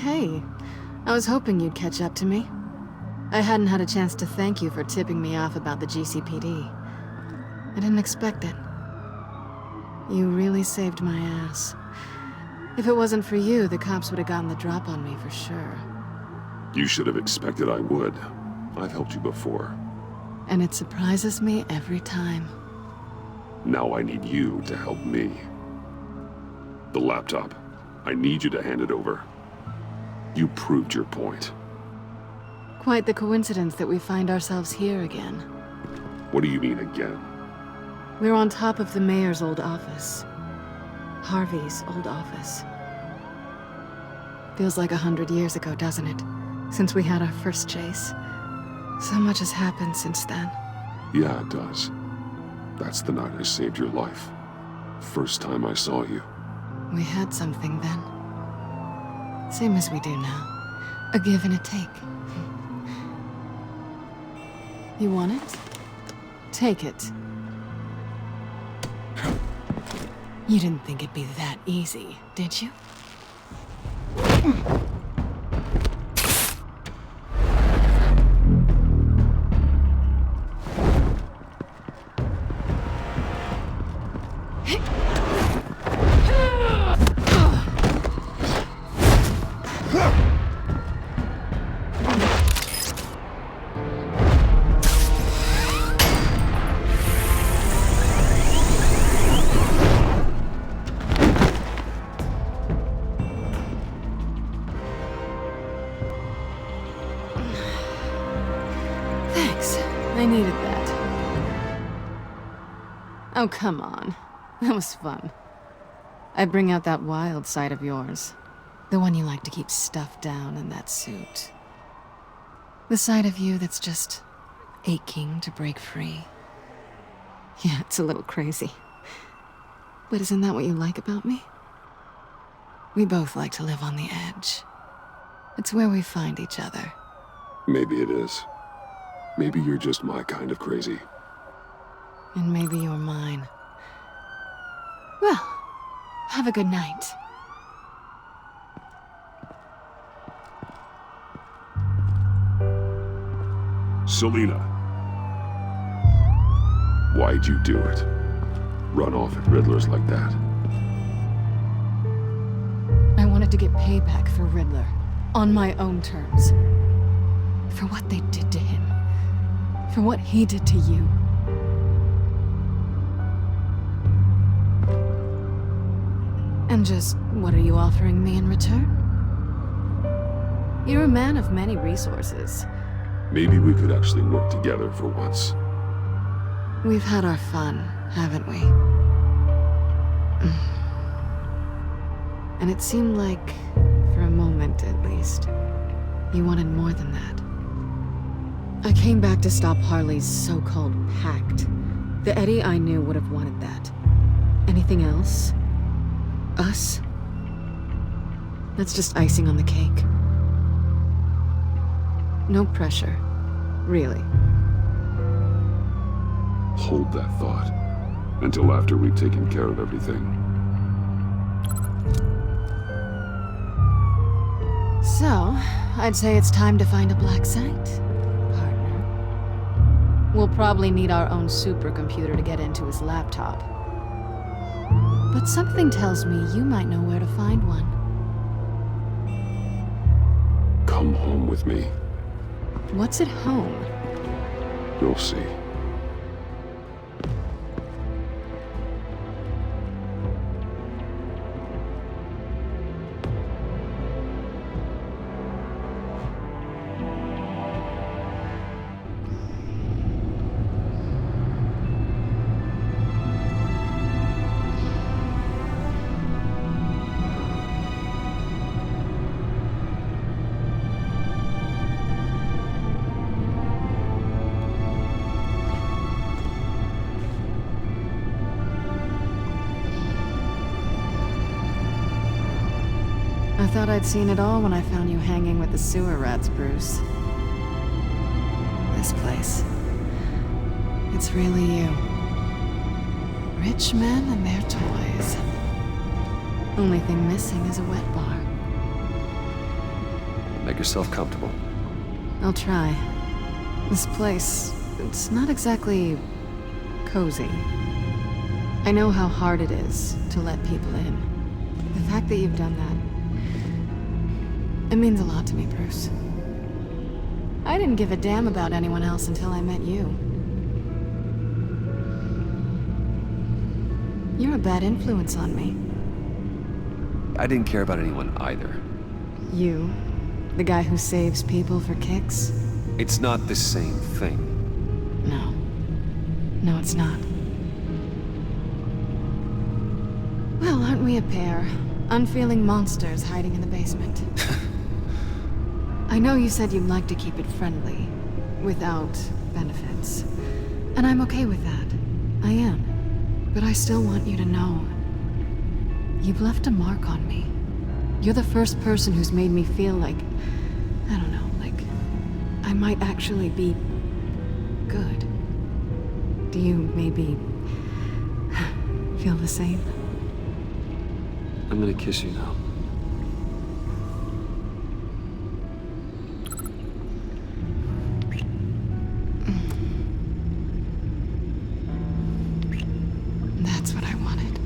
Hey, I was hoping you'd catch up to me. I hadn't had a chance to thank you for tipping me off about the GCPD. I didn't expect it. You really saved my ass. If it wasn't for you, the cops would have gotten the drop on me for sure. You should have expected I would. I've helped you before. And it surprises me every time. Now I need you to help me. The laptop. I need you to hand it over. You proved your point. Quite the coincidence that we find ourselves here again. What do you mean again? We're on top of the mayor's old office. Harvey's old office. Feels like 100 years ago, doesn't it? Since we had our first chase. So much has happened since then. Yeah, it does. That's the night I saved your life. First time I saw you. We had something then. Same as we do now. A give and a take. You want it? Take it. You didn't think it'd be that easy, did you? I needed that. Oh, come on. That was fun. I bring out that wild side of yours. The one you like to keep stuffed down in that suit. The side of you that's just aching to break free. Yeah, it's a little crazy. But isn't that what you like about me? We both like to live on the edge. It's where we find each other. Maybe it is. Maybe you're just my kind of crazy. And maybe you're mine. Well, have a good night. Selina. Why'd you do it? Run off at Riddlers like that? I wanted to get payback for Riddler. On my own terms. For what they did to him. For what he did to you. And just, what are you offering me in return? You're a man of many resources. Maybe we could actually work together for once. We've had our fun, haven't we? And it seemed like, for a moment at least, you wanted more than that. I came back to stop Harley's so-called pact. The Eddie I knew would have wanted that. Anything else? Us? That's just icing on the cake. No pressure. Really. Hold that thought. Until after we've taken care of everything. So, I'd say it's time to find a black site, partner. We'll probably need our own supercomputer to get into his laptop. But something tells me you might know where to find one. Come home with me. What's at home? You'll see. thought I'd seen it all when I found you hanging with the sewer rats, Bruce. This place. It's really you. Rich men and their toys. Only thing missing is a wet bar. Make yourself comfortable. I'll try. This place, it's not exactly cozy. I know how hard it is to let people in. The fact that you've done that, it means a lot to me, Bruce. I didn't give a damn about anyone else until I met you. You're a bad influence on me. I didn't care about anyone either. You? The guy who saves people for kicks? It's not the same thing. No. No, it's not. Well, aren't we a pair? Unfeeling monsters hiding in the basement. I know you said you'd like to keep it friendly, without benefits. And I'm okay with that. I am. But I still want you to know. You've left a mark on me. You're the first person who's made me feel like, I don't know, like I might actually be good. Do you maybe feel the same? I'm gonna kiss you now. That's what I wanted.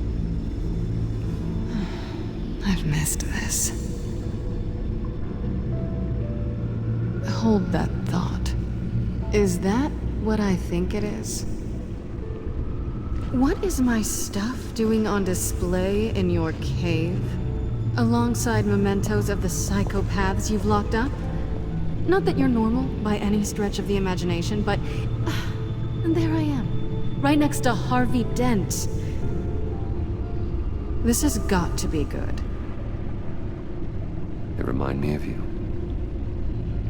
I've missed this. Hold that thought. Is that what I think it is? What is my stuff doing on display in your cave? Alongside mementos of the psychopaths you've locked up? Not that you're normal by any stretch of the imagination, but... and there I am, right next to Harvey Dent. This has got to be good. They remind me of you.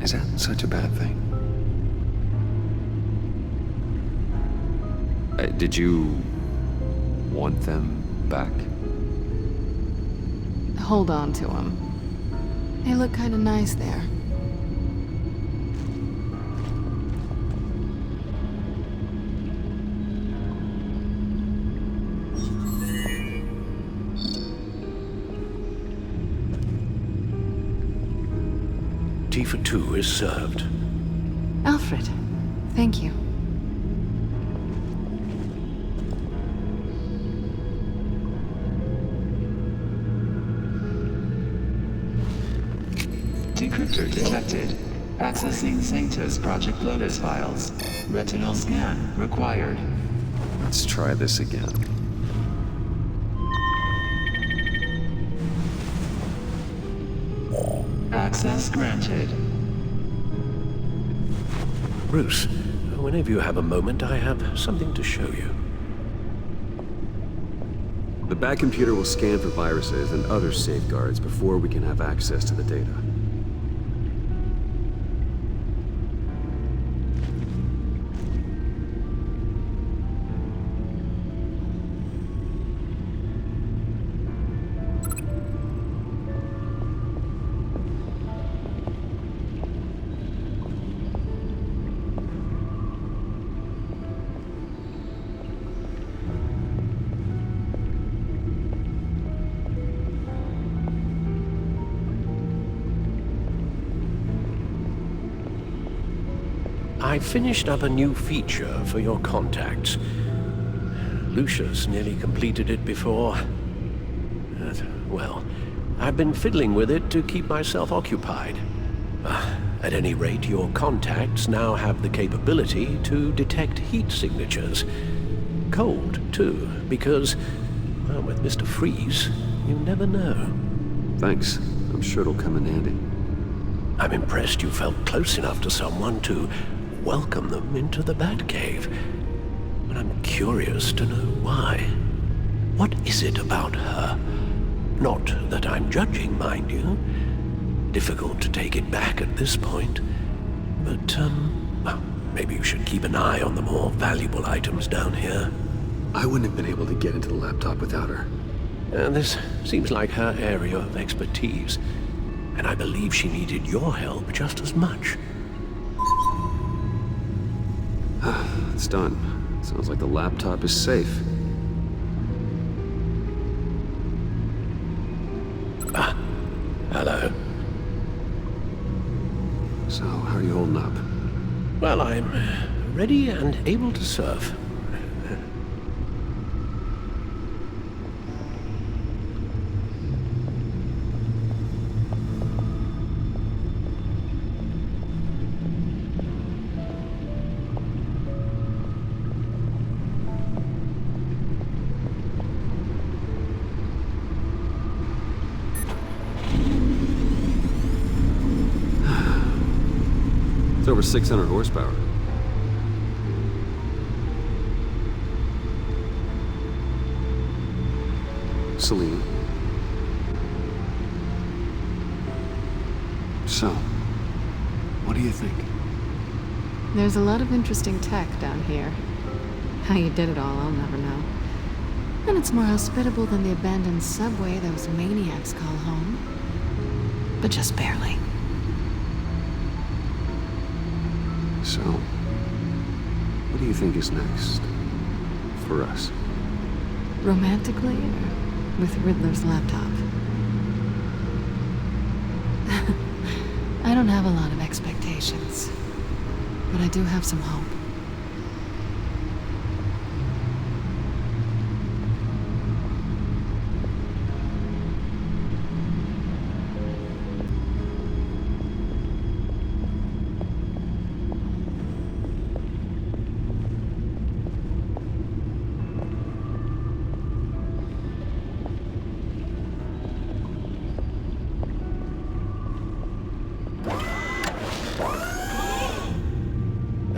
Is that such a bad thing? Did you want them back? Hold on to them. They look kind of nice there. Tea for two is served. Alfred, thank you. Decryptor detected. Accessing Sanctus Project Lotus files. Retinal scan required. Let's try this again. Access granted. Bruce, whenever you have a moment, I have something to show you. The back computer will scan for viruses and other safeguards before we can have access to the data. I finished up a new feature for your contacts. Lucius nearly completed it before. Well, I've been fiddling with it to keep myself occupied. At any rate, your contacts now have the capability to detect heat signatures. Cold, too, because, well, with Mr. Freeze, you never know. Thanks. I'm sure it'll come in handy. I'm impressed you felt close enough to someone to welcome them into the Batcave. But I'm curious to know why. What is it about her? Not that I'm judging, mind you. Difficult to take it back at this point. But, well, maybe you should keep an eye on the more valuable items down here. I wouldn't have been able to get into the laptop without her. This seems like her area of expertise. And I believe she needed your help just as much. It's done. Sounds like the laptop is safe. Hello. So, how are you holding up? Well, I'm ready and able to serve. It's over 600 horsepower. Selena. So, what do you think? There's a lot of interesting tech down here. How you did it all, I'll never know. And it's more hospitable than the abandoned subway those maniacs call home. But just barely. So, what do you think is next? For us? Romantically, or with Riddler's laptop? I don't have a lot of expectations, but I do have some hope.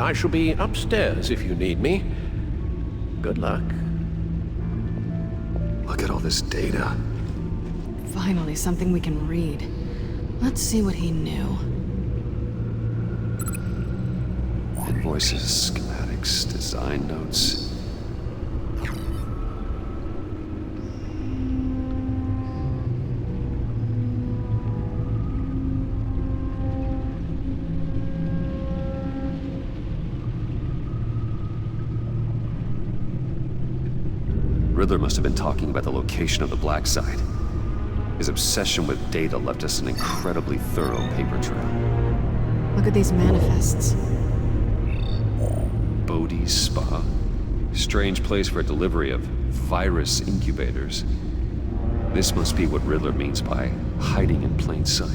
I shall be upstairs if you need me. Good luck. Look at all this data. Finally, something we can read. Let's see what he knew. Invoices, schematics, design notes. Riddler must have been talking about the location of the Black Site. His obsession with data left us an incredibly thorough paper trail. Look at these manifests. Bodhi's Spa. Strange place for a delivery of virus incubators. This must be what Riddler means by hiding in plain sight.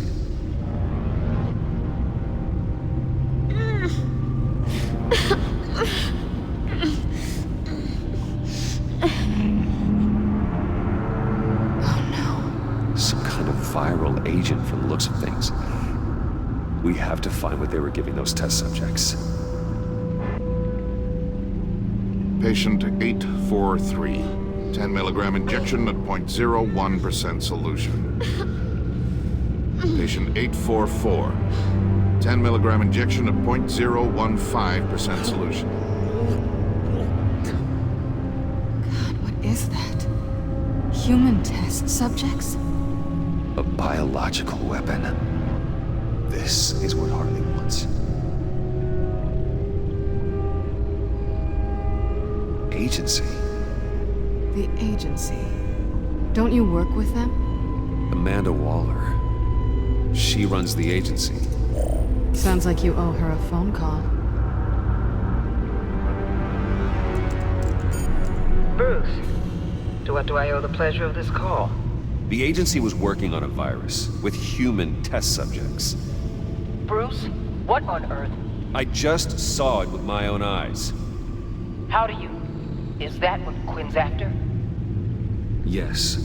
Viral agent from the looks of things. We have to find what they were giving those test subjects. Patient 843. 10 milligram injection at 0.01% solution. Patient 844. 10 milligram injection at 0.015% solution. God, what is that? Human test subjects? A biological weapon. This is what Harley wants. Agency. The agency. Don't you work with them? Amanda Waller. She runs the agency. Sounds like you owe her a phone call. Bruce, to what do I owe the pleasure of this call? The agency was working on a virus with human test subjects. Bruce, what on earth? I just saw it with my own eyes. How do you... Is that what Quinn's after? Yes.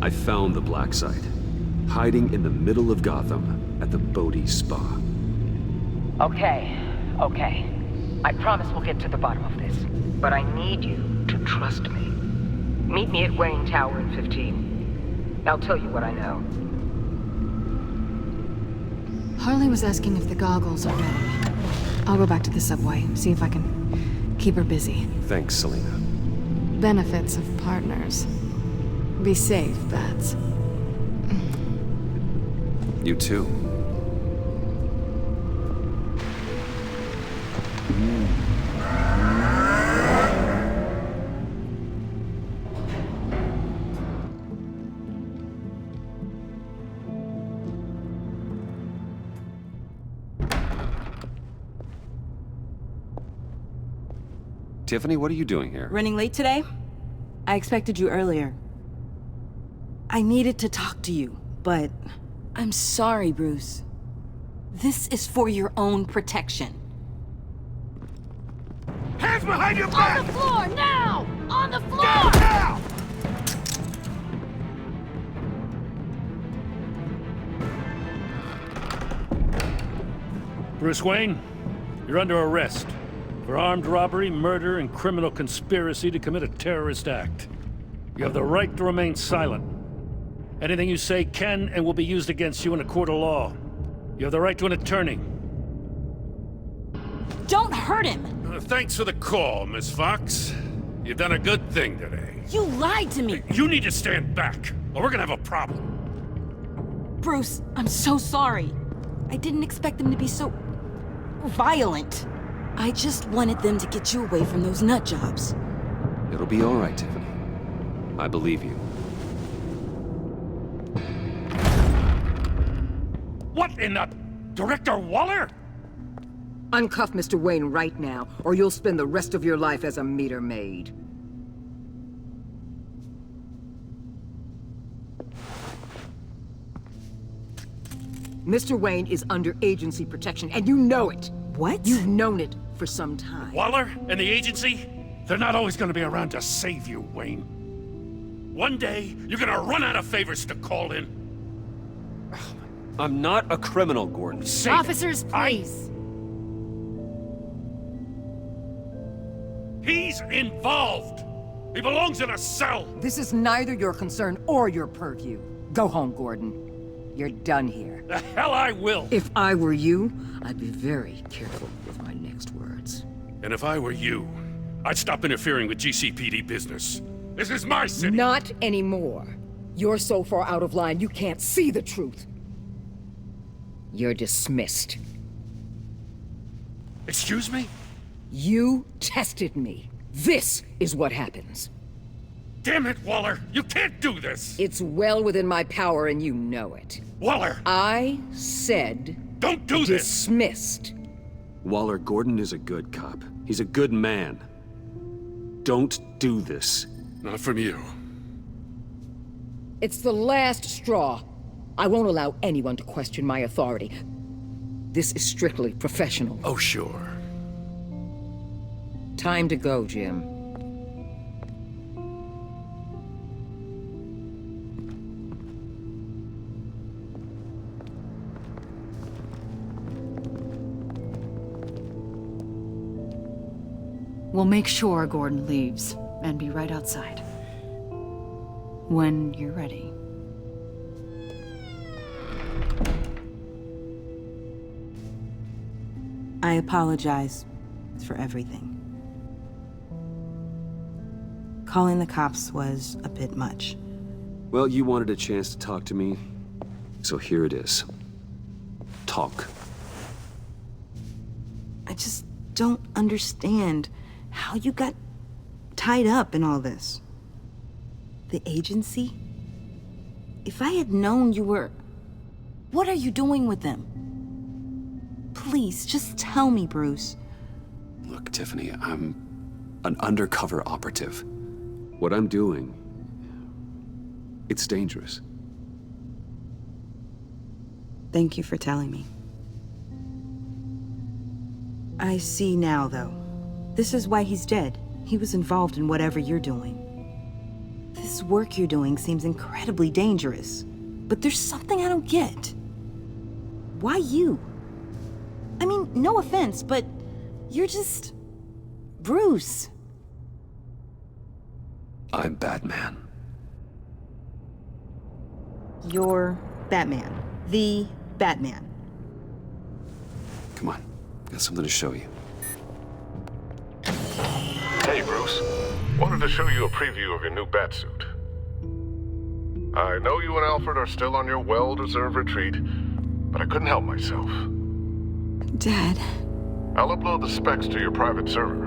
I found the Black Site. Hiding in the middle of Gotham at the Bodhi Spa. Okay. I promise we'll get to the bottom of this. But I need you to trust me. Meet me at Wayne Tower in 15. I'll tell you what I know. Harley was asking if the goggles are ready. I'll go back to the subway, see if I can keep her busy. Thanks, Selena. Benefits of partners. Be safe, Bats. You too. Tiffany, what are you doing here? Running late today? I expected you earlier. I needed to talk to you, but I'm sorry, Bruce. This is for your own protection. Hands behind your back! On the floor, now! On the floor! Down, now! Bruce Wayne, you're under arrest for armed robbery, murder, and criminal conspiracy to commit a terrorist act. You have the right to remain silent. Anything you say can and will be used against you in a court of law. You have the right to an attorney. Don't hurt him! Thanks for the call, Miss Fox. You've done a good thing today. You lied to me! You need to stand back, or we're gonna have a problem. Bruce, I'm so sorry. I didn't expect them to be so violent. I just wanted them to get you away from those nut jobs. It'll be all right, Tiffany. I believe you. What in the... Director Waller? Uncuff Mr. Wayne right now, or you'll spend the rest of your life as a meter maid. Mr. Wayne is under agency protection, and you know it. What? You've known it for some time. Waller and the agency? They're not always gonna be around to save you, Wayne. One day, you're gonna run out of favors to call in. I'm not a criminal, Gordon. Save it. Officers, please. He's involved. He belongs in a cell. This is neither your concern or your purview. Go home, Gordon. You're done here. The hell I will. If I were you, I'd be very careful with my next words. And if I were you, I'd stop interfering with GCPD business. This is my city. Not anymore. You're so far out of line you can't see the truth. You're dismissed. Excuse me? You tested me. This is what happens. Damn it, Waller! You can't do this! It's well within my power and you know it. Waller! I said Don't do this! dismissed. Waller, Gordon is a good cop. He's a good man. Don't do this. Not from you. It's the last straw. I won't allow anyone to question my authority. This is strictly professional. Oh, sure. Time to go, Jim. We'll make sure Gordon leaves, and be right outside. When you're ready. I apologize for everything. Calling the cops was a bit much. Well, you wanted a chance to talk to me, so here it is. Talk. I just don't understand how you got tied up in all this. The agency? If I had known you were... What are you doing with them? Please, just tell me, Bruce. Look, Tiffany, I'm an undercover operative. What I'm doing, it's dangerous. Thank you for telling me. I see now, though. This is why he's dead. He was involved in whatever you're doing. This work you're doing seems incredibly dangerous. But there's something I don't get. Why you? I mean, no offense, but you're just... Bruce. I'm Batman. You're Batman. The Batman. Come on, got something to show you. Hey, Bruce. Wanted to show you a preview of your new Batsuit. I know you and Alfred are still on your well-deserved retreat, but I couldn't help myself. Dad. I'll upload the specs to your private server.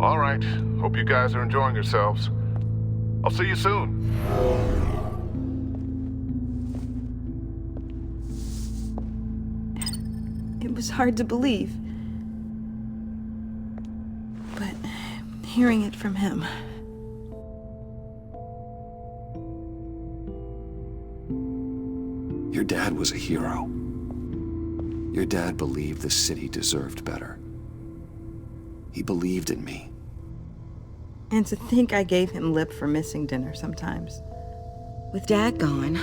All right. Hope you guys are enjoying yourselves. I'll see you soon. It was hard to believe. But hearing it from him... Your dad was a hero. Your dad believed the city deserved better. He believed in me. And to think I gave him lip for missing dinner sometimes. With Dad gone,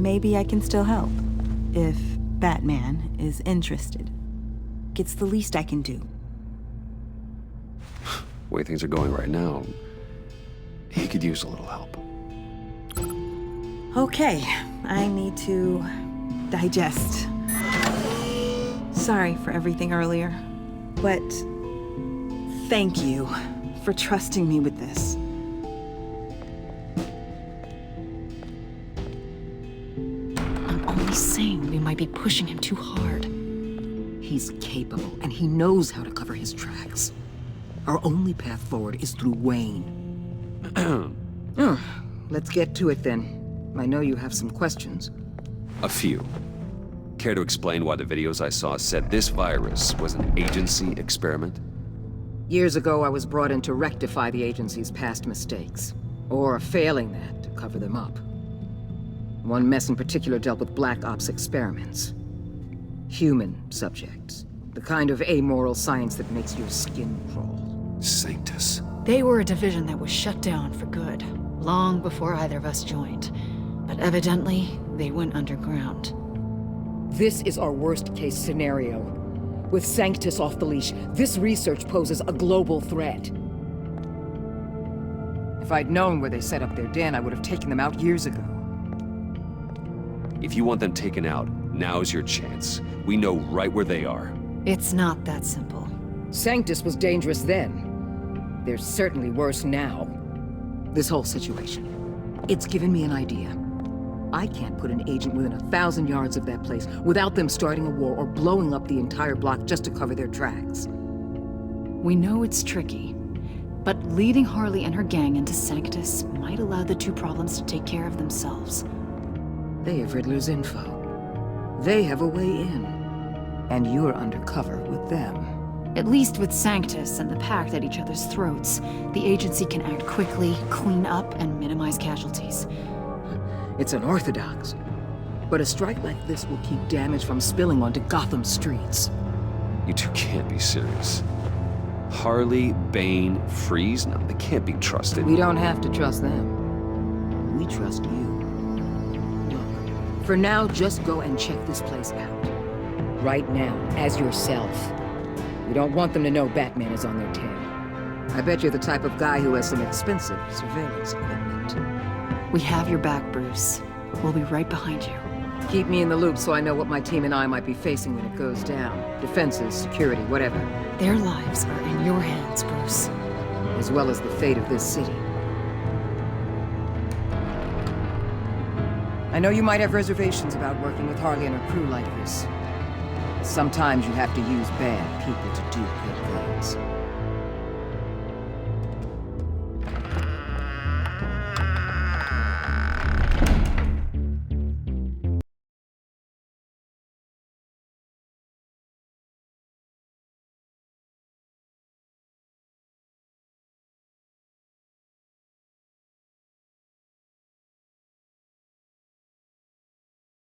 maybe I can still help. If Batman is interested. It's the least I can do. The way things are going right now, he could use a little help. Okay, I need to digest. Sorry for everything earlier, but thank you for trusting me with this. I'm only saying we might be pushing him too hard. He's capable, and he knows how to cover his tracks. Our only path forward is through Wayne. Let's get to it then. I know you have some questions. A few. Care to explain why the videos I saw said this virus was an agency experiment? Years ago, I was brought in to rectify the agency's past mistakes. Or, failing that, to cover them up. One mess in particular dealt with Black Ops experiments. Human subjects. The kind of amoral science that makes your skin crawl. Sanctus. They were a division that was shut down for good, long before either of us joined. But evidently, they went underground. This is our worst-case scenario. With Sanctus off the leash, this research poses a global threat. If I'd known where they set up their den, I would have taken them out years ago. If you want them taken out, now's your chance. We know right where they are. It's not that simple. Sanctus was dangerous then. They're certainly worse now. This whole situation, it's given me an idea. I can't put an agent within 1,000 yards of that place without them starting a war or blowing up the entire block just to cover their tracks. We know it's tricky, but leading Harley and her gang into Sanctus might allow the two problems to take care of themselves. They have Riddler's info. They have a way in. And you're undercover with them. At least with Sanctus and the Pact at each other's throats, the agency can act quickly, clean up, and minimize casualties. It's unorthodox. But a strike like this will keep damage from spilling onto Gotham streets. You two can't be serious. Harley, Bane, Freeze? No, they can't be trusted. We don't have to trust them. We trust you. Look, for now, just go and check this place out. Right now, as yourself. We don't want them to know Batman is on their tail. I bet you're the type of guy who has some expensive surveillance equipment. We have your back, Bruce. We'll be right behind you. Keep me in the loop so I know what my team and I might be facing when it goes down. Defenses, security, whatever. Their lives are in your hands, Bruce. As well as the fate of this city. I know you might have reservations about working with Harley and her crew like this. Sometimes you have to use bad people to do good things.